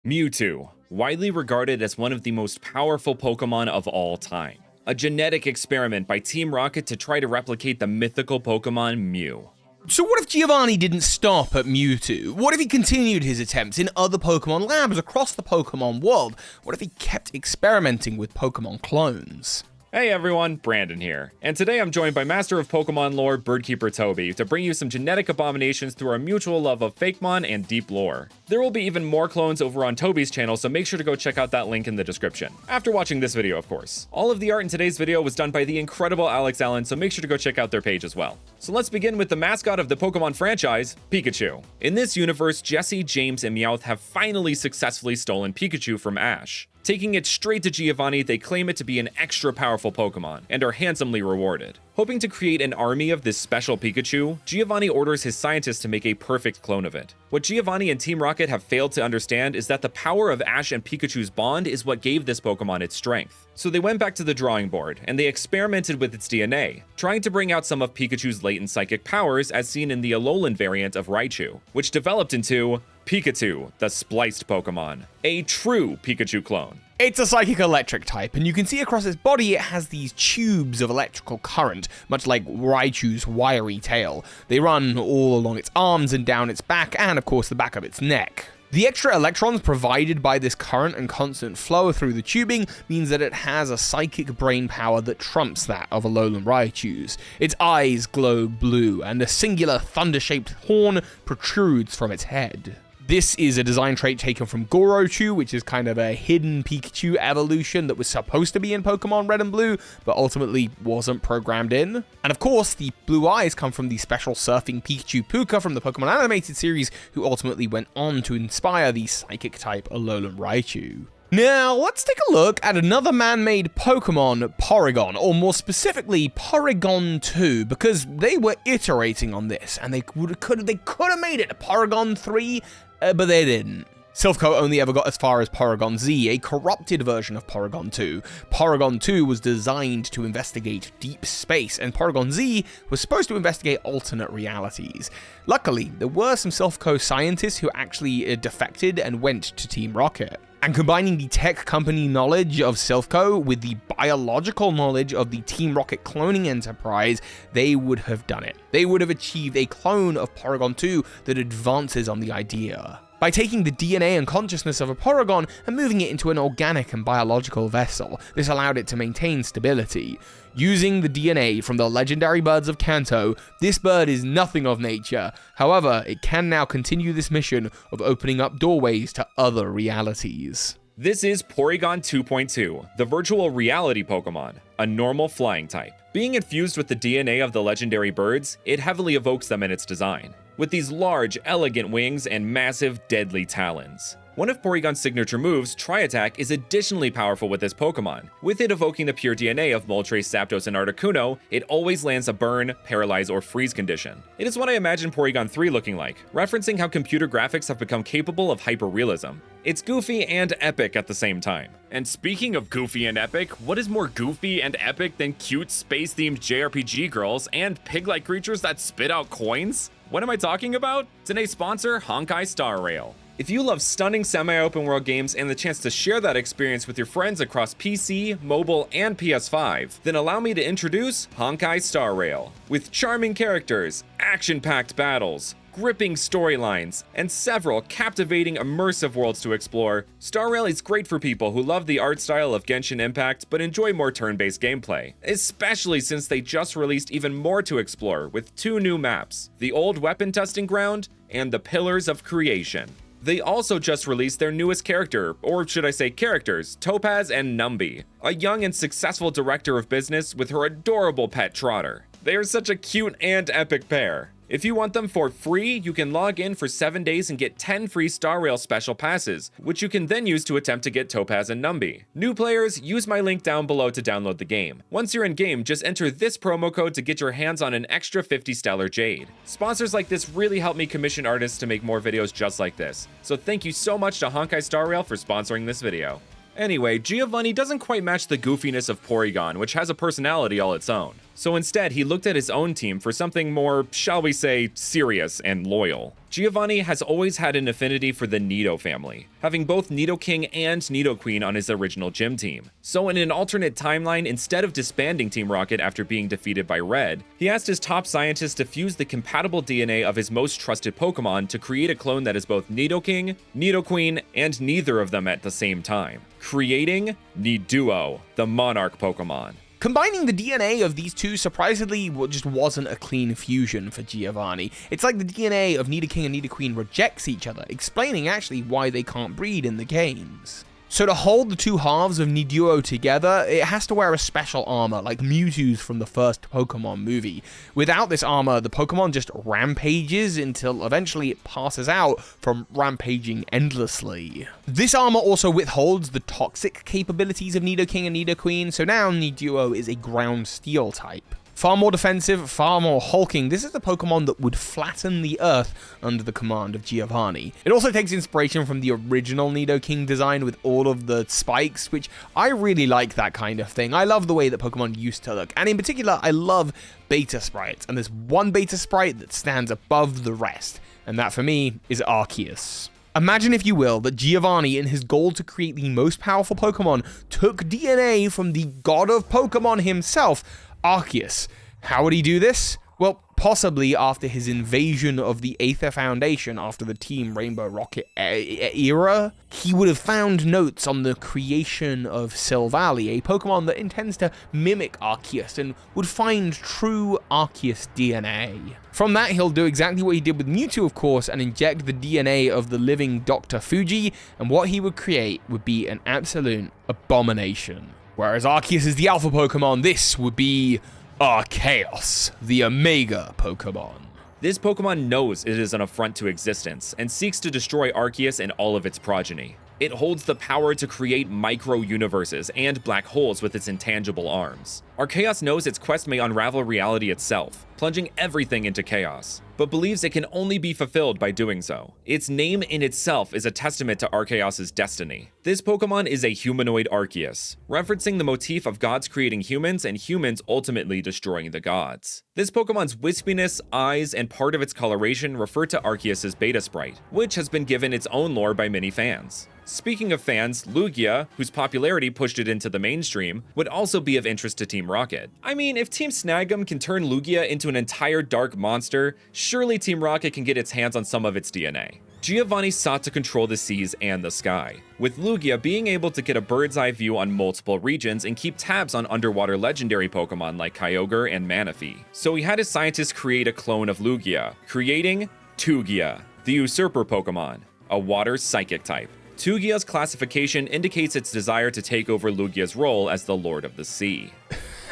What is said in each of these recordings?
Mewtwo, widely regarded as one of the most powerful Pokemon of all time. A genetic experiment by Team Rocket to try to replicate the mythical Pokemon Mew. So what if Giovanni didn't stop at Mewtwo? What if he continued his attempts in other Pokemon labs across the Pokemon world? What if he kept experimenting with Pokemon clones? Hey everyone, Brandon here, and today I'm joined by Master of Pokemon Lore, Birdkeeper Toby, to bring you some genetic abominations through our mutual love of Fakemon and deep lore. There will be even more clones over on Toby's channel, so make sure to go check out that link in the description. After watching this video, of course. All of the art in today's video was done by the incredible Alexalan, so make sure to go check out their page as well. So let's begin with the mascot of the Pokemon franchise, Pikachu. In this universe, Jesse, James, and Meowth have finally successfully stolen Pikachu from Ash. Taking it straight to Giovanni, they claim it to be an extra powerful Pokemon, and are handsomely rewarded. Hoping to create an army of this special Pikachu, Giovanni orders his scientists to make a perfect clone of it. What Giovanni and Team Rocket have failed to understand is that the power of Ash and Pikachu's bond is what gave this Pokemon its strength. So they went back to the drawing board, and they experimented with its DNA, trying to bring out some of Pikachu's latent psychic powers as seen in the Alolan variant of Raichu, which developed into Pikachu, the spliced Pokemon, a true Pikachu clone. It's a psychic electric type, and you can see across its body it has these tubes of electrical current, much like Raichu's wiry tail. They run all along its arms and down its back, and of course the back of its neck. The extra electrons provided by this current and constant flow through the tubing means that it has a psychic brain power that trumps that of Alolan Raichu's. Its eyes glow blue, and a singular thunder-shaped horn protrudes from its head. This is a design trait taken from Gorochu, which is kind of a hidden Pikachu evolution that was supposed to be in Pokemon Red and Blue, but ultimately wasn't programmed in. And of course, the blue eyes come from the special surfing Pikachu Puka from the Pokemon animated series, who ultimately went on to inspire the psychic-type Alolan Raichu. Now, let's take a look at another man-made Pokemon, Porygon, or more specifically, Porygon 2, because they were iterating on this, and they could have made it a Porygon 3, but they didn't. Silphco only ever got as far as Porygon Z, a corrupted version of Porygon 2. Porygon 2 was designed to investigate deep space, and Porygon Z was supposed to investigate alternate realities. Luckily, there were some Silphco scientists who actually defected and went to Team Rocket. And combining the tech company knowledge of Silphco with the biological knowledge of the Team Rocket cloning enterprise, they would have done it. They would have achieved a clone of Porygon 2 that advances on the idea. By taking the DNA and consciousness of a Porygon and moving it into an organic and biological vessel, this allowed it to maintain stability. Using the DNA from the legendary birds of Kanto, this bird is nothing of nature. However, it can now continue this mission of opening up doorways to other realities. This is Porygon 2.2, the virtual reality Pokemon, a normal flying type. Being infused with the DNA of the legendary birds, it heavily evokes them in its design, with these large, elegant wings and massive, deadly talons. One of Porygon's signature moves, Tri-Attack, is additionally powerful with this Pokemon. With it evoking the pure DNA of Moltres, Zapdos, and Articuno, it always lands a burn, paralyze, or freeze condition. It is what I imagine Porygon 3 looking like, referencing how computer graphics have become capable of hyper-realism. It's goofy and epic at the same time. And speaking of goofy and epic, what is more goofy and epic than cute space-themed JRPG girls and pig-like creatures that spit out coins? What am I talking about? Today's sponsor, Honkai Star Rail. If you love stunning semi-open world games and the chance to share that experience with your friends across PC, mobile, and PS5, then allow me to introduce Honkai Star Rail. With charming characters, action-packed battles, gripping storylines, and several captivating immersive worlds to explore, Star Rail is great for people who love the art style of Genshin Impact but enjoy more turn-based gameplay, especially since they just released even more to explore with 2 new maps, the Old Weapon Testing Ground and the Pillars of Creation. They also just released their newest character, or should I say characters, Topaz and Numby, a young and successful director of business with her adorable pet Trotter. They are such a cute and epic pair. If you want them for free, you can log in for 7 days and get 10 free Star Rail special passes, which you can then use to attempt to get Topaz and Numby. New players, use my link down below to download the game. Once you're in game, just enter this promo code to get your hands on an extra 50 Stellar Jade. Sponsors like this really help me commission artists to make more videos just like this. So thank you so much to Honkai Star Rail for sponsoring this video. Anyway, Giovanni doesn't quite match the goofiness of Porygon, which has a personality all its own. So instead, he looked at his own team for something more, shall we say, serious and loyal. Giovanni has always had an affinity for the Nido family, having both Nidoking and Nidoqueen on his original gym team. So in an alternate timeline, instead of disbanding Team Rocket after being defeated by Red, he asked his top scientists to fuse the compatible DNA of his most trusted Pokemon to create a clone that is both Nidoking, Nidoqueen, and neither of them at the same time, creating Niduo, the Monarch Pokemon. Combining the DNA of these two surprisingly just wasn't a clean fusion for Giovanni. It's like the DNA of Nidoking and Nidoqueen rejects each other, explaining actually why they can't breed in the games. So to hold the two halves of Niduo together, it has to wear a special armor, like Mewtwo's from the first Pokemon movie. Without this armor, the Pokemon just rampages until eventually it passes out from rampaging endlessly. This armor also withholds the toxic capabilities of Nidoking and Nidoqueen, so now Niduo is a ground steel type. Far more defensive, far more hulking, this is the Pokemon that would flatten the earth under the command of Giovanni. It also takes inspiration from the original Nidoking design with all of the spikes, which I really like that kind of thing. I love the way that Pokemon used to look, and in particular, I love beta sprites, and there's one beta sprite that stands above the rest, and that for me is Arceus. Imagine, if you will, that Giovanni, in his goal to create the most powerful Pokemon, took DNA from the god of Pokemon himself, Arceus. How would he do this? Well, possibly after his invasion of the Aether Foundation after the Team Rainbow Rocket era. He would have found notes on the creation of Silvally, a Pokemon that intends to mimic Arceus, and would find true Arceus DNA. From that, he'll do exactly what he did with Mewtwo, of course, and inject the DNA of the living Dr. Fuji, and what he would create would be an absolute abomination. Whereas Arceus is the alpha Pokemon, this would be Arceus, the Omega Pokemon. This Pokemon knows it is an affront to existence, and seeks to destroy Arceus and all of its progeny. It holds the power to create micro-universes and black holes with its intangible arms. Arceus knows its quest may unravel reality itself, plunging everything into chaos, but believes it can only be fulfilled by doing so. Its name in itself is a testament to Arceus' destiny. This Pokemon is a humanoid Arceus, referencing the motif of gods creating humans and humans ultimately destroying the gods. This Pokemon's wispiness, eyes, and part of its coloration refer to Arceus' beta sprite, which has been given its own lore by many fans. Speaking of fans, Lugia, whose popularity pushed it into the mainstream, would also be of interest to Team Rocket. I mean, if Team Snag'em can turn Lugia into an entire dark monster, surely Team Rocket can get its hands on some of its DNA. Giovanni sought to control the seas and the sky, with Lugia being able to get a bird's eye view on multiple regions and keep tabs on underwater legendary Pokemon like Kyogre and Manaphy. So he had his scientists create a clone of Lugia, creating Tugia, the Usurper Pokemon, a water psychic type. Tugia's classification indicates its desire to take over Lugia's role as the Lord of the Sea.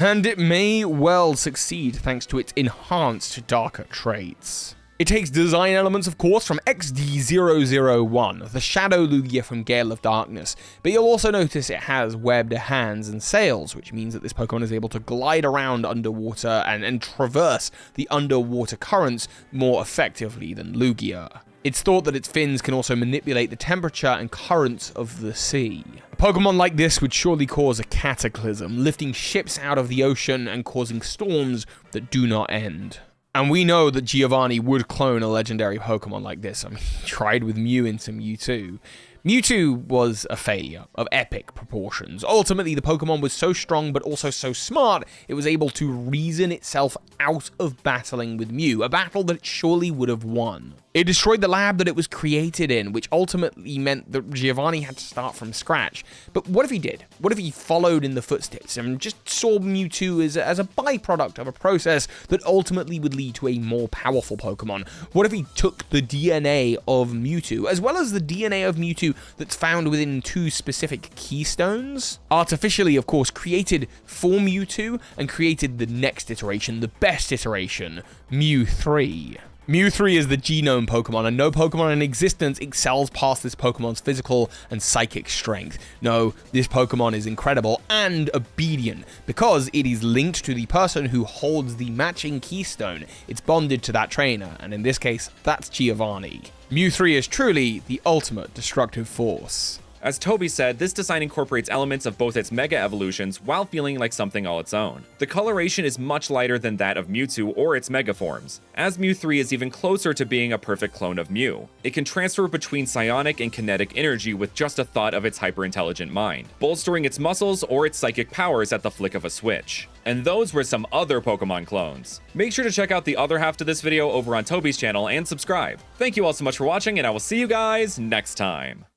And it may well succeed thanks to its enhanced darker traits. It takes design elements, of course, from XD001, the Shadow Lugia from Gale of Darkness, but you'll also notice it has webbed hands and sails, which means that this Pokemon is able to glide around underwater and traverse the underwater currents more effectively than Lugia. It's thought that its fins can also manipulate the temperature and currents of the sea. A Pokemon like this would surely cause a cataclysm, lifting ships out of the ocean and causing storms that do not end. And we know that Giovanni would clone a legendary Pokemon like this. I mean, he tried with Mew into Mewtwo. Mewtwo was a failure of epic proportions. Ultimately, the Pokemon was so strong but also so smart, it was able to reason itself out of battling with Mew, a battle that it surely would have won. It destroyed the lab that it was created in, which ultimately meant that Giovanni had to start from scratch. But what if he did? What if he followed in the footsteps and just saw Mewtwo as a byproduct of a process that ultimately would lead to a more powerful Pokemon? What if he took the DNA of Mewtwo, as well as the DNA of Mewtwo that's found within two specific keystones, artificially, of course, created for Mewtwo, and created the next iteration, the best iteration, Mew 3. Mew 3 is the genome Pokemon, and no Pokemon in existence excels past this Pokemon's physical and psychic strength. No, this Pokemon is incredible and obedient, because it is linked to the person who holds the matching keystone. It's bonded to that trainer, and in this case, that's Giovanni. Mew 3 is truly the ultimate destructive force. As Toby said, this design incorporates elements of both its Mega evolutions while feeling like something all its own. The coloration is much lighter than that of Mewtwo or its Mega forms, as Mew 3 is even closer to being a perfect clone of Mew. It can transfer between psionic and kinetic energy with just a thought of its hyper-intelligent mind, bolstering its muscles or its psychic powers at the flick of a switch. And those were some other Pokemon clones. Make sure to check out the other half to this video over on Toby's channel and subscribe. Thank you all so much for watching, and I will see you guys next time.